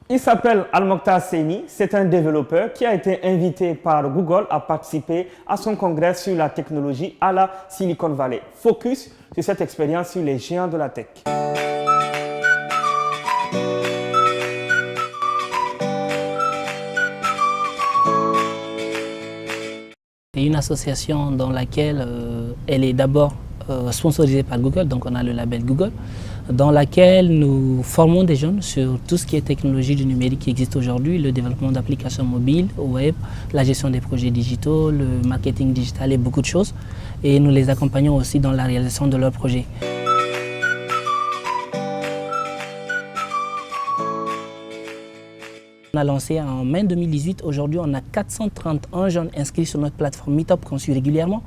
Il s'appelle Al-Mokhtar Seyni, c'est un développeur qui a été invité par Google à participer à son congrès sur la technologie à la Silicon Valley. Focus sur cette expérience sur les géants de la tech. C'est une association dans laquelle elle est d'abord sponsorisée par Google, donc on a le label Google, dans laquelle nous formons des jeunes sur tout ce qui est technologie du numérique qui existe aujourd'hui, le développement d'applications mobiles, web, la gestion des projets digitaux, le marketing digital et beaucoup de choses. Et nous les accompagnons aussi dans la réalisation de leurs projets. On a lancé en mai 2018, aujourd'hui on a 431 jeunes inscrits sur notre plateforme Meetup qu'on suit régulièrement.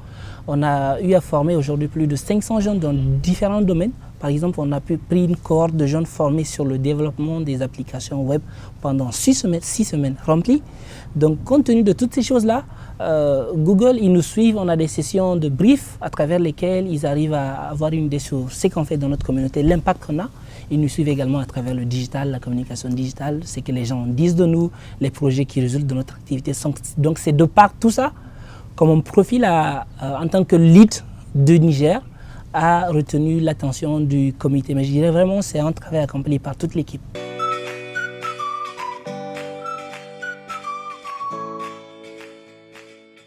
On a eu à former aujourd'hui plus de 500 jeunes dans différents domaines. Par exemple, on a pu prendre une cohorte de jeunes formés sur le développement des applications web pendant 6 semaines remplies. Donc compte tenu de toutes ces choses-là, Google, ils nous suivent, on a des sessions de brief à travers lesquelles ils arrivent à avoir une idée sur ce qu'on fait dans notre communauté, l'impact qu'on a. Ils nous suivent également à travers le digital, la communication digitale, ce que les gens disent de nous, les projets qui résultent de notre activité. Donc c'est de par tout ça que mon profil en tant que lead de Niger a retenu l'attention du comité. Mais je dirais vraiment c'est un travail accompli par toute l'équipe.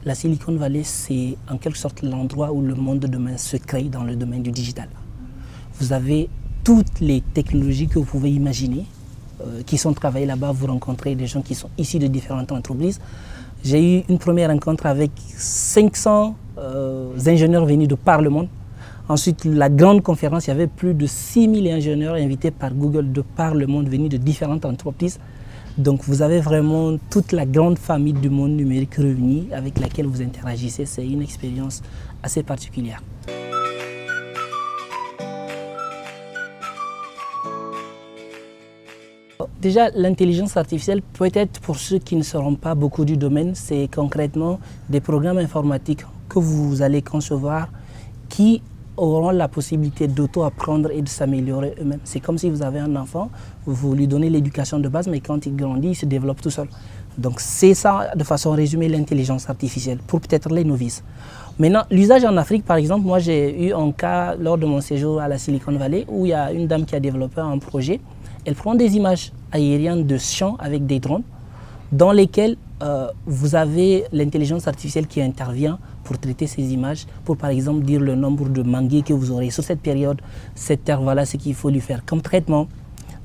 La Silicon Valley, c'est en quelque sorte l'endroit où le monde de demain se crée dans le domaine du digital. Vous avez toutes les technologies que vous pouvez imaginer qui sont travaillées là-bas. Vous rencontrez des gens qui sont issus de différentes entreprises. J'ai eu une première rencontre avec 500 ingénieurs venus de par le monde. Ensuite, la grande conférence, il y avait plus de 6000 ingénieurs invités par Google de par le monde venus de différentes entreprises. Donc vous avez vraiment toute la grande famille du monde numérique réunie avec laquelle vous interagissez. C'est une expérience assez particulière. Déjà, l'intelligence artificielle, peut-être pour ceux qui ne seront pas beaucoup du domaine, c'est concrètement des programmes informatiques que vous allez concevoir qui auront la possibilité d'auto-apprendre et de s'améliorer eux-mêmes. C'est comme si vous avez un enfant, vous lui donnez l'éducation de base, mais quand il grandit, il se développe tout seul. Donc c'est ça, de façon résumée, l'intelligence artificielle, pour peut-être les novices. Maintenant, l'usage en Afrique, par exemple, moi j'ai eu un cas lors de mon séjour à la Silicon Valley où il y a une dame qui a développé un projet. Elle prend des images aériennes de champs avec des drones dans lesquels vous avez l'intelligence artificielle qui intervient pour traiter ces images, pour par exemple dire le nombre de manguiers que vous aurez sur cette période, cette terre, voilà ce qu'il faut lui faire comme traitement.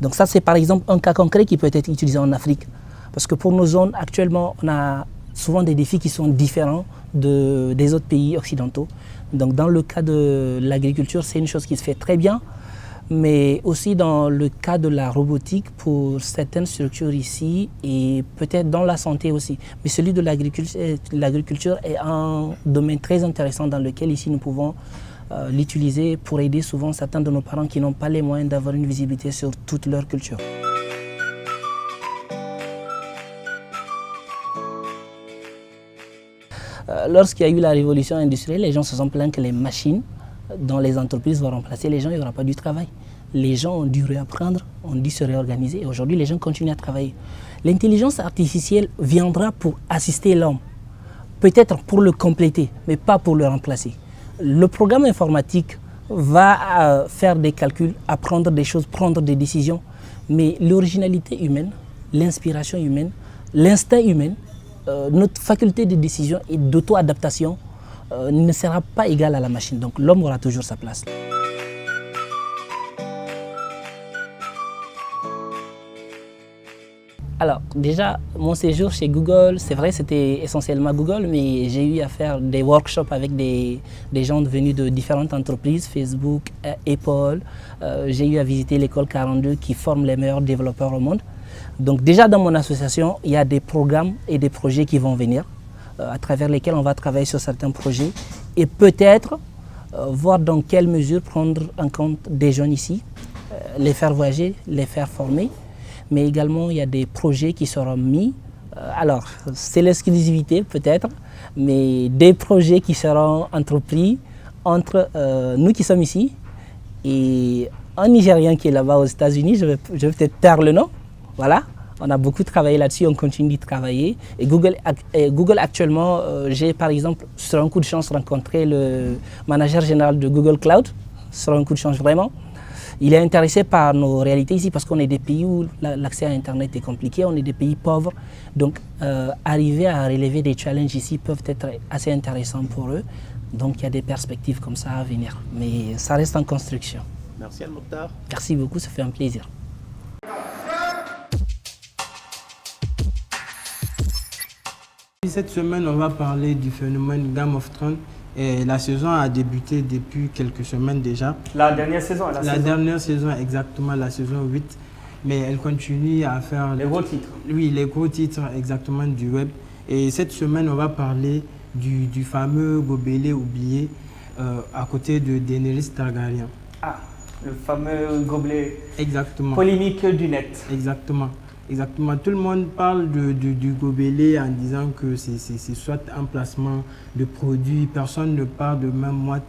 Donc ça c'est par exemple un cas concret qui peut être utilisé en Afrique. Parce que pour nos zones, actuellement, on a souvent des défis qui sont différents des autres pays occidentaux. Donc dans le cas de l'agriculture, c'est une chose qui se fait très bien. Mais aussi dans le cas de la robotique pour certaines structures ici et peut-être dans la santé aussi. Mais celui de l'agriculture est un domaine très intéressant dans lequel ici nous pouvons l'utiliser pour aider souvent certains de nos parents qui n'ont pas les moyens d'avoir une visibilité sur toute leur culture. Lorsqu'il y a eu la révolution industrielle, les gens se sont plaints que les machines dans les entreprises vont remplacer les gens, il n'y aura pas du travail. Les gens ont dû réapprendre, ont dû se réorganiser et aujourd'hui les gens continuent à travailler. L'intelligence artificielle viendra pour assister l'homme, peut-être pour le compléter, mais pas pour le remplacer. Le programme informatique va faire des calculs, apprendre des choses, prendre des décisions, mais l'originalité humaine, l'inspiration humaine, l'instinct humain, notre faculté de décision et d'auto-adaptation ne sera pas égale à la machine. Donc l'homme aura toujours sa place. Alors déjà, mon séjour chez Google, c'est vrai, c'était essentiellement Google, mais j'ai eu à faire des workshops avec des gens venus de différentes entreprises, Facebook, Apple. J'ai eu à visiter l'école 42 qui forme les meilleurs développeurs au monde. Donc déjà dans mon association, il y a des programmes et des projets qui vont venir, à travers lesquels on va travailler sur certains projets et peut-être voir dans quelle mesure prendre en compte des jeunes ici, les faire voyager, les faire former. Mais également, il y a des projets qui seront mis, alors c'est l'exclusivité peut-être, mais des projets qui seront entrepris entre nous qui sommes ici et un Nigérien qui est là-bas aux États-Unis, je vais peut-être taire le nom, voilà, On a beaucoup travaillé là-dessus, on continue de travailler. Et Google actuellement, j'ai par exemple, sur un coup de chance, rencontré le manager général de Google Cloud, sur un coup de chance vraiment. Il est intéressé par nos réalités ici parce qu'on est des pays où l'accès à Internet est compliqué, on est des pays pauvres. Donc, arriver à relever des challenges ici peuvent être assez intéressants pour eux. Donc, il y a des perspectives comme ça à venir. Mais ça reste en construction. Merci Al-Mokhtar. Merci beaucoup, ça fait un plaisir. Cette semaine, on va parler du phénomène Game of Thrones. Et la saison a débuté depuis quelques semaines déjà. La dernière saison. Dernière saison, exactement, la saison 8. Mais elle continue à faire... Les gros titres. Oui, les gros titres exactement du web. Et cette semaine, on va parler du fameux gobelet oublié à côté de Daenerys Targaryen. Ah, le fameux gobelet Exactement. polémique du net. Exactement. Exactement. Tout le monde parle du gobelet en disant que c'est soit un placement de produit. Personne ne parle de même moite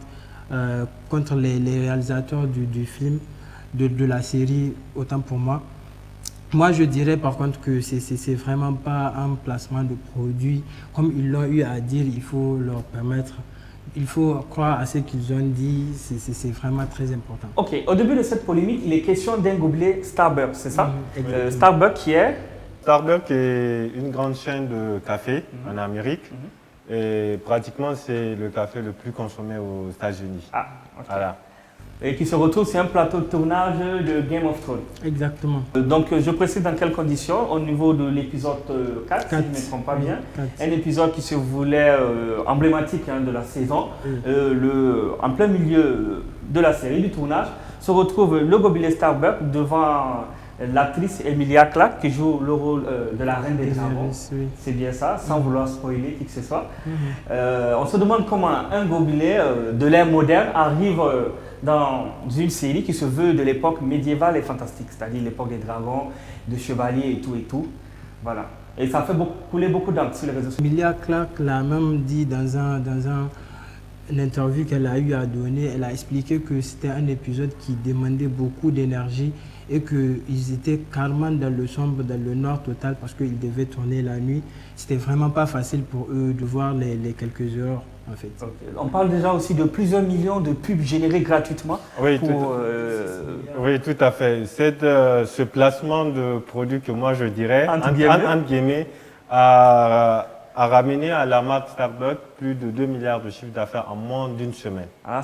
contre les réalisateurs du film, de la série, autant pour moi. Moi, je dirais par contre que c'est vraiment pas un placement de produit. Comme ils l'ont eu à dire, il faut leur permettre. Il faut croire à ce qu'ils ont dit, c'est vraiment très important. Ok, au début de cette polémique, il est question d'un gobelet Starbucks, c'est ça? Starbucks qui est? Starbucks est une grande chaîne de café en Amérique. Et pratiquement, c'est le café le plus consommé aux États-Unis. Ah, ok. Voilà. Et qui se retrouve sur un plateau de tournage de Game of Thrones. Exactement. Donc, je précise dans quelles conditions, au niveau de l'épisode 4, si je ne me trompe pas bien, 4. un épisode qui se voulait emblématique de la saison, en plein milieu de la série, du tournage, se retrouve le gobelet Starbucks devant l'actrice Emilia Clarke qui joue le rôle de la Reine des Dragons. Oui. C'est bien ça, sans vouloir spoiler qui que ce soit. On se demande comment un gobelet de l'ère moderne arrive dans une série qui se veut de l'époque médiévale et fantastique, c'est-à-dire l'époque des dragons, des chevaliers et tout et tout. Voilà. Et ça fait couler beaucoup d'encre sur les réseaux sociaux. Emilia Clarke l'a même dit dans une interview qu'elle a eu à donner. Elle a expliqué que c'était un épisode qui demandait beaucoup d'énergie et qu'ils étaient carrément dans le sombre, dans le noir total parce qu'ils devaient tourner la nuit. C'était vraiment pas facile pour eux de voir les quelques heures. En fait. Okay. On parle déjà aussi de plusieurs millions de pubs générées gratuitement. Oui, oui, tout à fait. Ce placement de produits que moi je dirais, entre guillemets, a ramené à la marque Starbucks plus de 2 milliards de chiffre d'affaires en moins d'une semaine. Ah,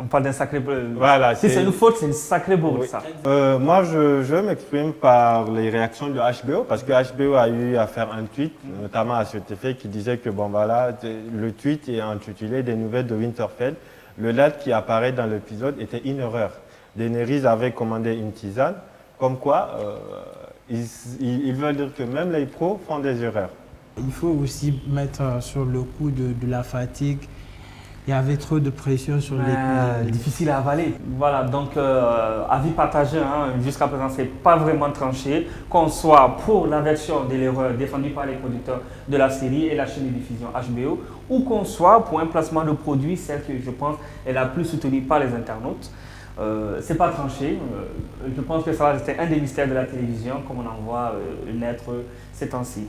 on parle d'un sacré... Voilà, si c'est une faute, c'est une sacrée bourde, oui. Ça. Moi, je m'exprime par les réactions de HBO, parce que HBO a eu à faire un tweet, notamment à cet effet, qui disait que, bon, voilà, le tweet est intitulé « Des nouvelles de Winterfell ». Le lac qui apparaît dans l'épisode était une erreur. Daenerys avait commandé une tisane, comme quoi ils veulent dire que même les pros font des erreurs. Il faut aussi mettre sur le coup de la fatigue. Il y avait trop de pression sur les... Difficile à avaler. Voilà, donc avis partagé, jusqu'à présent, ce n'est pas vraiment tranché, qu'on soit pour la version de l'erreur défendue par les producteurs de la série et la chaîne de diffusion HBO, ou qu'on soit pour un placement de produit, celle que je pense est la plus soutenue par les internautes. C'est pas tranché. Je pense que ça va rester un des mystères de la télévision, comme on en voit naître ces temps-ci.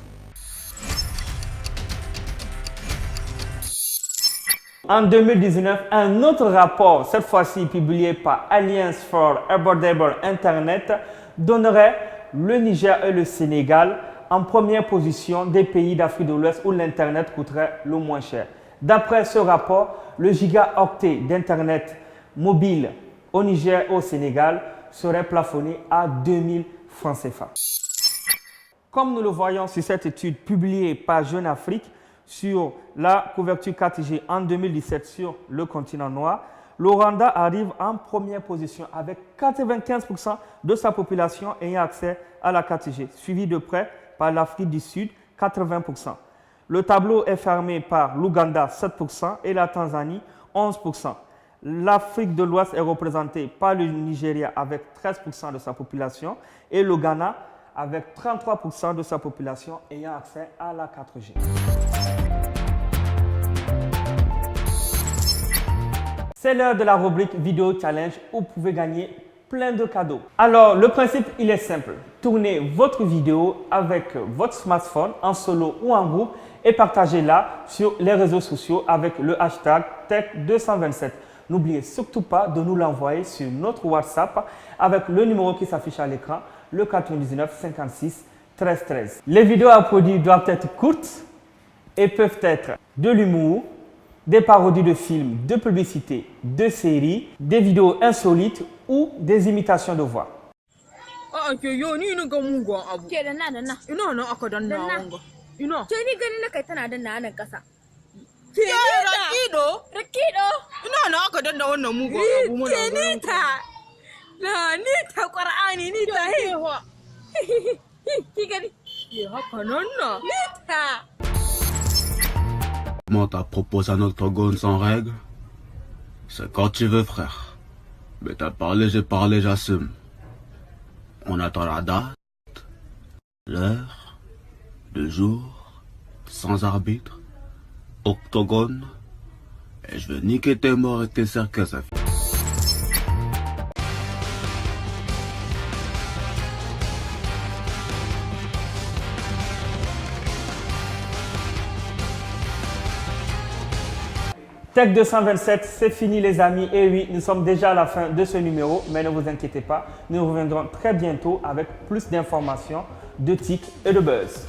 En 2019, un autre rapport, cette fois-ci publié par Alliance for Affordable Internet, donnerait le Niger et le Sénégal en première position des pays d'Afrique de l'Ouest où l'Internet coûterait le moins cher. D'après ce rapport, le gigaoctet d'Internet mobile au Niger et au Sénégal serait plafonné à 2000 francs CFA. Comme nous le voyons sur cette étude publiée par Jeune Afrique, sur la couverture 4G en 2017 sur le continent noir, le Rwanda arrive en première position avec 95% de sa population ayant accès à la 4G, suivi de près par l'Afrique du Sud, 80%. Le tableau est fermé par l'Ouganda, 7%, et la Tanzanie, 11%. L'Afrique de l'Ouest est représentée par le Nigeria avec 13% de sa population et le Ghana avec 33% de sa population ayant accès à la 4G. C'est l'heure de la rubrique Vidéo Challenge où vous pouvez gagner plein de cadeaux. Alors, le principe, il est simple. Tournez votre vidéo avec votre smartphone en solo ou en groupe et partagez-la sur les réseaux sociaux avec le hashtag Tech227. N'oubliez surtout pas de nous l'envoyer sur notre WhatsApp avec le numéro qui s'affiche à l'écran, le 99 56 13 13. Les vidéos à produire doivent être courtes et peuvent être de l'humour, des parodies de films, de publicités, de séries, des vidéos insolites ou des imitations de voix. Ke yo ni ina ga mugun abu. Ke da na. Ina nan aka danna wanga. Ina. Ke ni gani na kai tana danna nan kasa. Ke Rakido. Rakido. Ina nan aka danna wannan mugun abu muna. Ke ni ta. Na ni ta Qur'ani ni ta he. Ki gani. Ke haka nan na. Ni ta. Comment t'as proposé un octogone sans règle? C'est quand tu veux, frère. Mais t'as parlé, j'ai parlé, j'assume. On attend la date, l'heure, le jour, sans arbitre, octogone, et je veux niquer tes morts et tes cercueils, ça fait. Tech 227, c'est fini les amis. Et oui, nous sommes déjà à la fin de ce numéro, mais ne vous inquiétez pas, nous reviendrons très bientôt avec plus d'informations, de tics et de buzz.